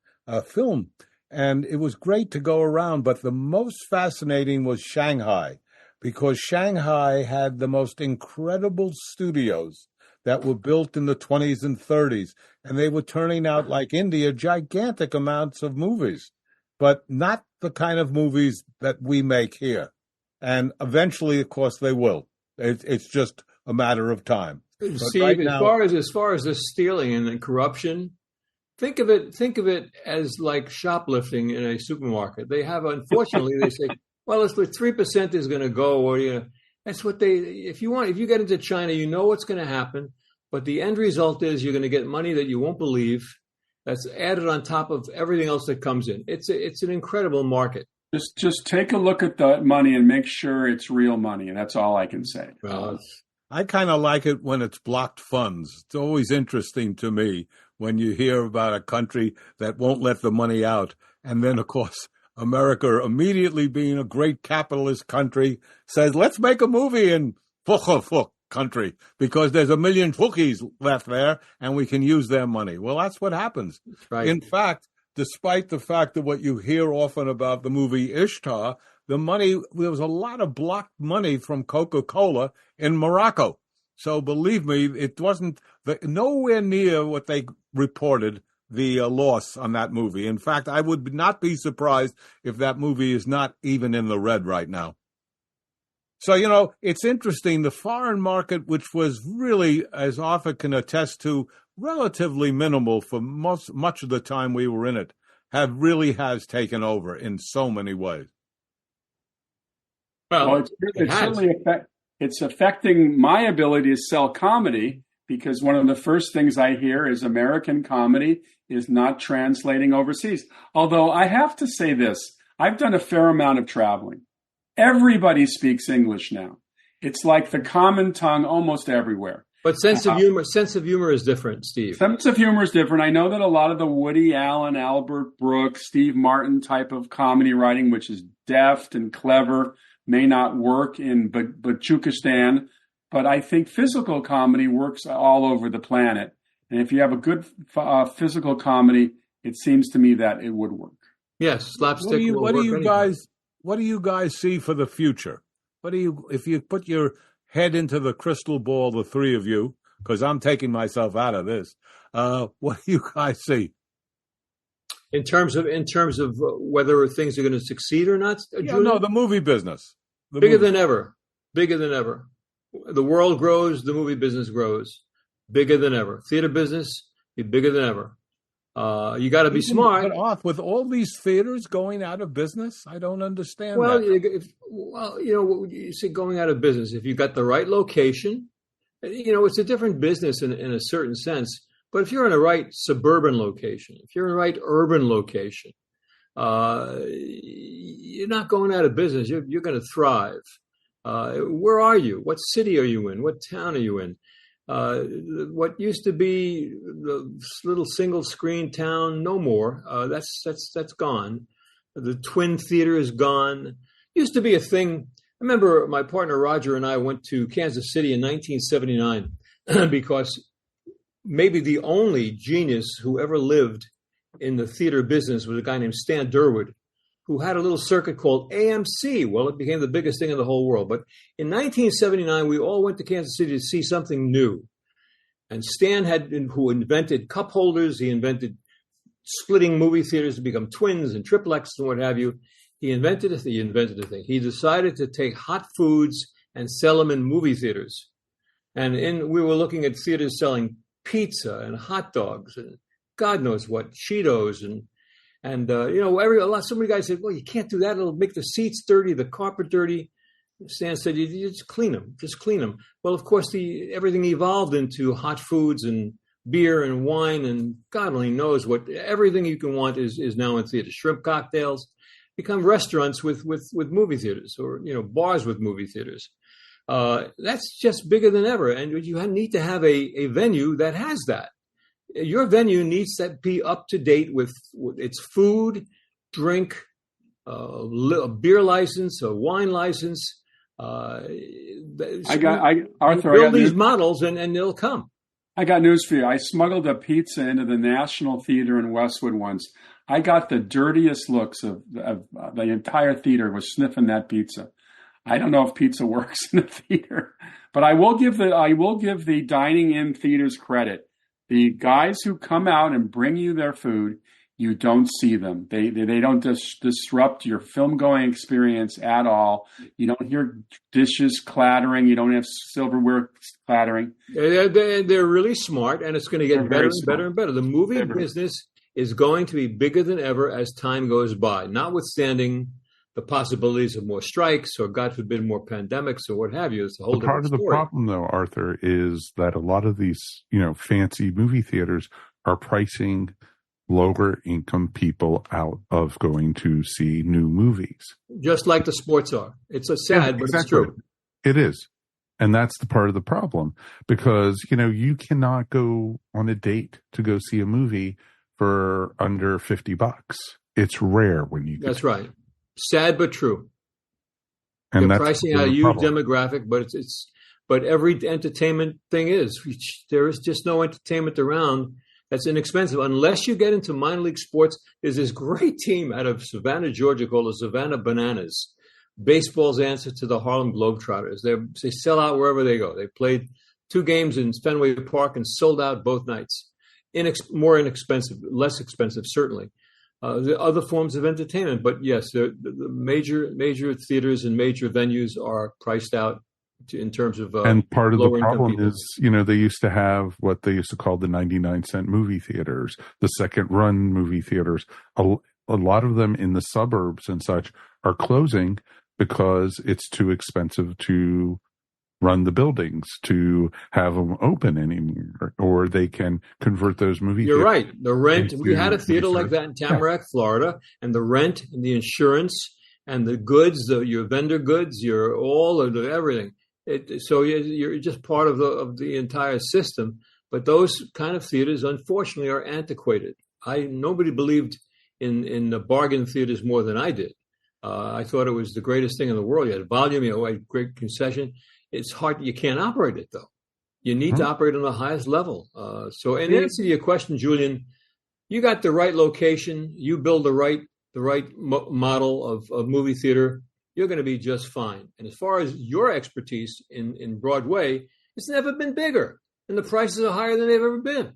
film. And it was great to go around, but the most fascinating was Shanghai, because Shanghai had the most incredible studios that were built in the 20s and 30s, and they were turning out, like India, gigantic amounts of movies, but not the kind of movies that we make here. And eventually, of course, they will. It's just a matter of time. Steve, right now, as far as the stealing and the corruption, think of it as like shoplifting in a supermarket. They have, unfortunately, they say, well, it's like 3% is going to go, or that's what they. If you get into China, you know what's going to happen, but the end result is you're going to get money that you won't believe. That's added on top of everything else that comes in. It's an incredible market. Just take a look at the money and make sure it's real money, and that's all I can say. Well, I kind of like it when it's blocked funds. It's always interesting to me when you hear about a country that won't let the money out. And then, of course, America, immediately being a great capitalist country, says, let's make a movie in country because there's 1 million Wookiees left there and we can use their money. Well, that's what happens. Right. In fact, despite the fact that what you hear often about the movie Ishtar, there was a lot of blocked money from Coca-Cola in Morocco. So believe me, it wasn't nowhere near what they reported the loss on that movie. In fact, I would not be surprised if that movie is not even in the red right now. So, it's interesting. The foreign market, which was really, as Arthur can attest to, relatively minimal for much of the time we were in it, has taken over in so many ways. Well, it's certainly it's affecting my ability to sell comedy, because one of the first things I hear is American comedy is not translating overseas. Although I have to say this, I've done a fair amount of traveling. Everybody speaks English now. It's like the common tongue almost everywhere. But sense of humor is different, Steve. Sense of humor is different. I know that a lot of the Woody Allen, Albert Brooks, Steve Martin type of comedy writing, which is deft and clever, may not work in Bajukistan, but I think physical comedy works all over the planet. And if you have a good physical comedy, it seems to me that it would work. Yes, slapstick. What do you guys see for the future? If you put your head into the crystal ball, the three of you, because I'm taking myself out of this, what do you guys see? In terms of whether things are going to succeed or not? No, the movie business. Bigger than ever. The world grows, the movie business grows. bigger than ever. Theater business, be bigger than ever. You got to be smart. But off with all these theaters going out of business, I don't understand Well, that. you see, going out of business, if you got the right location, it's a different business in a certain sense. But if you're in a right suburban location, if you're in a right urban location, you're not going out of business. You're going to thrive. Where are you? What city are you in? What town are you in? What used to be the little single screen town, no more. That's gone. The Twin Theater is gone. Used to be a thing. I remember my partner Roger and I went to Kansas City in 1979 because maybe the only genius who ever lived in the theater business was a guy named Stan Durwood, who had a little circuit called AMC. Well, it became the biggest thing in the whole world. But in 1979, we all went to Kansas City to see something new. And Stan who invented cup holders, he invented splitting movie theaters to become twins and triplexes and what have you. He invented a thing. He decided to take hot foods and sell them in movie theaters. And we were looking at theaters selling pizza and hot dogs and God knows what, Cheetos and so many guys said, well, you can't do that. It'll make the seats dirty, the carpet dirty. Stan said, you just clean them. Well, of course, everything evolved into hot foods and beer and wine and God only knows what. Everything you can want is now in theaters. Shrimp cocktails become restaurants with movie theaters or, bars with movie theaters. That's just bigger than ever. And you need to have a venue that has that. Your venue needs to be up to date with its food, drink, a beer license, a wine license. Arthur, build these models and they'll come. I got news for you. I smuggled a pizza into the National Theater in Westwood once. I got the dirtiest looks of the entire theater was sniffing that pizza. I don't know if pizza works in a theater, but I will give the dining in theaters credit. The guys who come out and bring you their food, you don't see them. They don't disrupt your film going experience at all. You don't hear dishes clattering. You don't have silverware clattering. They're really smart, and it's going to get better and better and better. The movie business is going to be bigger than ever as time goes by, notwithstanding the possibilities of more strikes or, God forbid, more pandemics or what have you. It's a whole different part of story. the problem, though, Arthur, is that a lot of these, fancy movie theaters are pricing lower income people out of going to see new movies. Just like the sports are. It's sad, but it's true. It is. And that's the part of the problem because, you cannot go on a date to go see a movie for under $50. It's rare when you That's right. Sad but true. And they're pricing out a huge demographic, but every entertainment thing is. There is just no entertainment around that's inexpensive unless you get into minor league sports. There's this great team out of Savannah, Georgia called the Savannah Bananas. Baseball's answer to the Harlem Globetrotters. They sell out wherever they go. They played 2 games in Fenway Park and sold out both nights. More inexpensive, less expensive, certainly. The other forms of entertainment, but yes, the major theaters and major venues are priced out in terms of and part of the problem people. is, they used to have what they used to call the 99-cent movie theaters, the second run movie theaters. A lot of them in the suburbs and such are closing because it's too expensive to run the buildings, to have them open anymore, or they can convert those movie theaters. You're right. The rent, we had a theater like that in Tamarack, Florida, and the rent and the insurance and the goods, your vendor goods, all of everything. So you're just part of the entire system. But those kind of theaters, unfortunately, are antiquated. Nobody believed in the bargain theaters more than I did. I thought it was the greatest thing in the world. You had volume, you had great concession. It's hard. You can't operate it, though. You need to operate on the highest level. So, in answer to your question, Julian, you got the right location. You build the right model of movie theater. You're going to be just fine. And as far as your expertise in Broadway, it's never been bigger, and the prices are higher than they've ever been.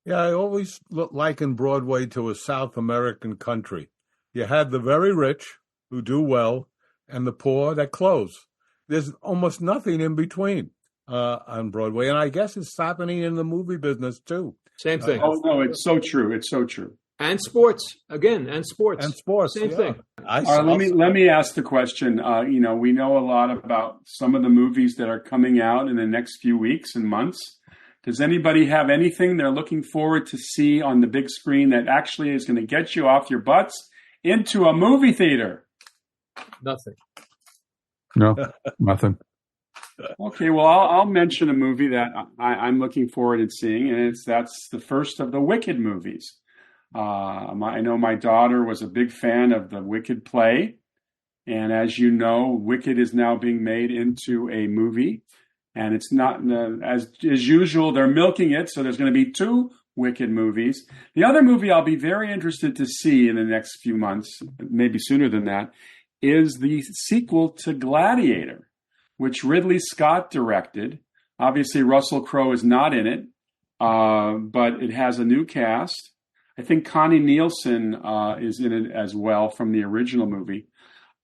Yeah, I always liken Broadway to a South American country. You had the very rich who do well, and the poor that close. There's almost nothing in between. on Broadway, and I guess it's happening in the movie business too. Same thing. Oh no, it's so true. It's so true. And sports again, and sports. Same thing. All right, let me ask the question. We know a lot about some of the movies that are coming out in the next few weeks and months. Does anybody have anything they're looking forward to see on the big screen that actually is going to get you off your butts into a movie theater? Nothing. No, nothing. Okay, well, I'll mention a movie that I'm looking forward to seeing, and that's the first of the Wicked movies. I know my daughter was a big fan of the Wicked play, and as you know, Wicked is now being made into a movie, and it's not as usual. They're milking it, so there's going to be 2 Wicked movies. The other movie I'll be very interested to see in the next few months, maybe sooner than that, is the sequel to Gladiator, which Ridley Scott directed. Obviously, Russell Crowe is not in it, but it has a new cast. I think Connie Nielsen is in it as well from the original movie.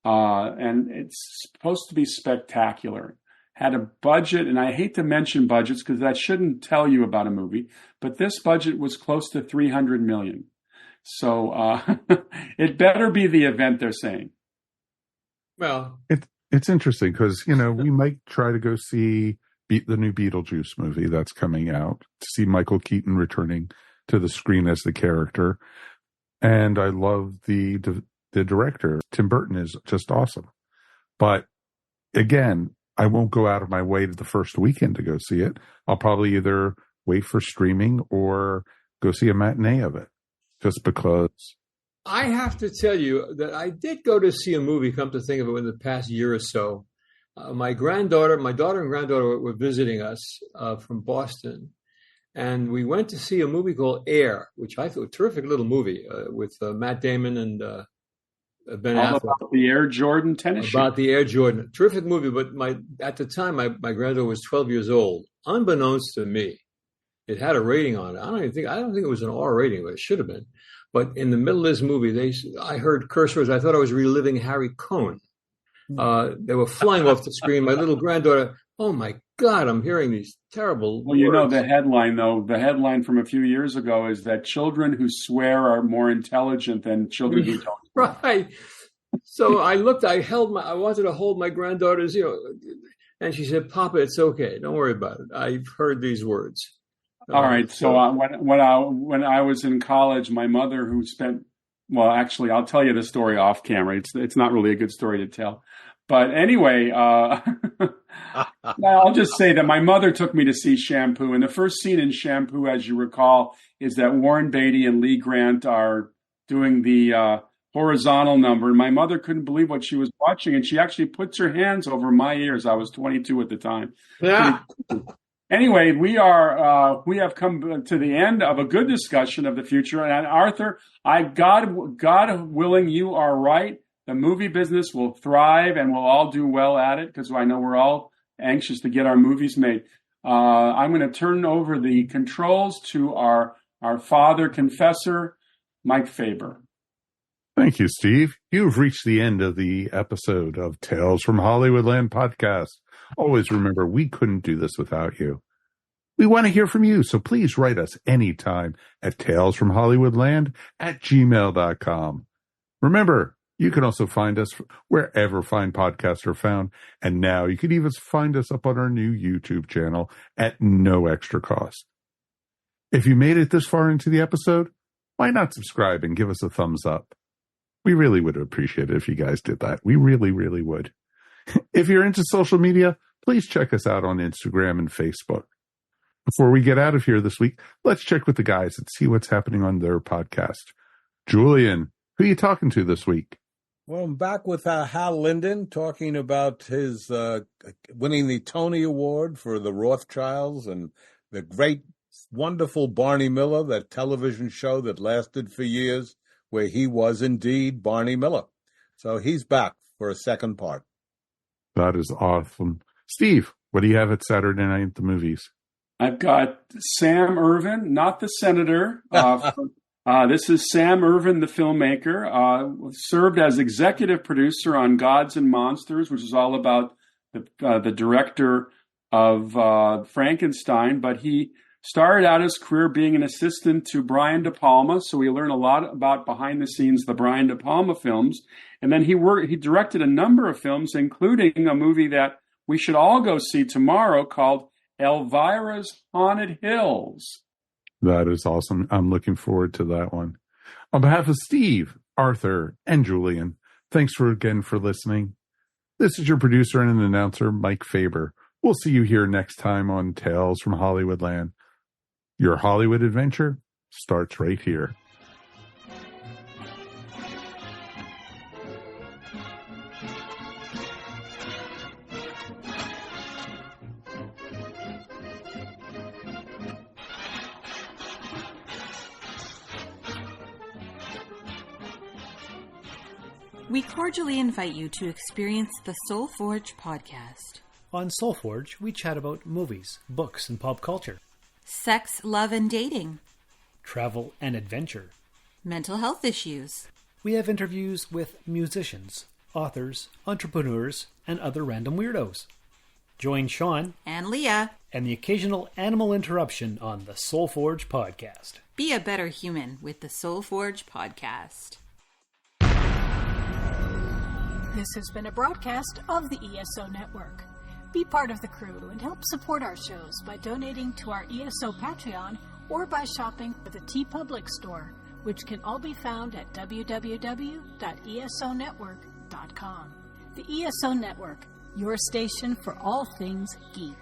And it's supposed to be spectacular. Had a budget, and I hate to mention budgets because that shouldn't tell you about a movie, but this budget was close to $300 million. So it better be the event they're saying. Well, It's interesting because, we might try to go see the new Beetlejuice movie that's coming out, to see Michael Keaton returning to the screen as the character. And I love the director. Tim Burton is just awesome. But again, I won't go out of my way to the first weekend to go see it. I'll probably either wait for streaming or go see a matinee of it, just because. I have to tell you that I did go to see a movie, come to think of it, in the past year or so. My daughter and granddaughter were visiting us from Boston, and we went to see a movie called Air, which I thought a terrific little movie with Matt Damon and Ben Affleck. About the Air Jordan tennis shoe. About the Air Jordan. Terrific movie, but at the time, my granddaughter was 12 years old. Unbeknownst to me, it had a rating on it. I don't think it was an R rating, but it should have been. But in the middle of this movie, I heard curse words. I thought I was reliving Harry Cohn. They were flying off the screen. My little granddaughter, oh my God, I'm hearing these terrible words. The headline from a few years ago is that children who swear are more intelligent than children who don't. Right. So I wanted to hold my granddaughter's, and she said, "Papa, it's okay. Don't worry about it. I've heard these words." All right. So when I was in college, my mother, actually, I'll tell you the story off camera. It's not really a good story to tell. But anyway, I'll just say that my mother took me to see Shampoo. And the first scene in Shampoo, as you recall, is that Warren Beatty and Lee Grant are doing the horizontal number. And my mother couldn't believe what she was watching. And she actually puts her hands over my ears. I was 22 at the time. Yeah. Anyway, we have come to the end of a good discussion of the future. And Arthur, God willing, you are right. The movie business will thrive and we'll all do well at it because I know we're all anxious to get our movies made. I'm going to turn over the controls to our father confessor, Mike Faber. Thank you, Steve. You've reached the end of the episode of Tales from Hollywoodland podcast. Always remember, we couldn't do this without you. We want to hear from you, so please write us anytime at talesfromhollywoodland@gmail.com. Remember, you can also find us wherever fine podcasts are found, and now you can even find us up on our new YouTube channel at no extra cost. If you made it this far into the episode, why not subscribe and give us a thumbs up? We really would appreciate it if you guys did that. We really, really would. If you're into social media, please check us out on Instagram and Facebook. Before we get out of here this week, let's check with the guys and see what's happening on their podcast. Julian, who are you talking to this week? Well, I'm back with Hal Linden talking about his winning the Tony Award for The Rothschilds and the great, wonderful Barney Miller, that television show that lasted for years, where he was indeed Barney Miller. So he's back for a second part. That is awesome. Steve, what do you have at Saturday night at the movies? I've got Sam Irvin, not the senator. This is Sam Irvin, the filmmaker, served as executive producer on Gods and Monsters, which is all about the director Frankenstein, but he started out his career being an assistant to Brian De Palma, so we learn a lot about behind the scenes the Brian De Palma films. And then he directed a number of films, including a movie that we should all go see tomorrow called Elvira's Haunted Hills. That is awesome. I'm looking forward to that one. On behalf of Steve, Arthur, and Julian, thanks again for listening. This is your producer and announcer, Mike Faber. We'll see you here next time on Tales from Hollywoodland. Your Hollywood adventure starts right here. We cordially invite you to experience the Soul Forge podcast. On Soul Forge, we chat about movies, books, and pop culture. Sex, love, and dating. Travel and adventure. Mental health issues. We have interviews with musicians, authors, entrepreneurs, and other random weirdos. Join Sean and Leah and the occasional animal interruption on the Soul Forge podcast. Be a better human with the Soul Forge podcast. This has been a broadcast of the ESO Network. Be part of the crew and help support our shows by donating to our ESO Patreon or by shopping at the TeePublic store, which can all be found at www.esonetwork.com. The ESO Network, your station for all things geek.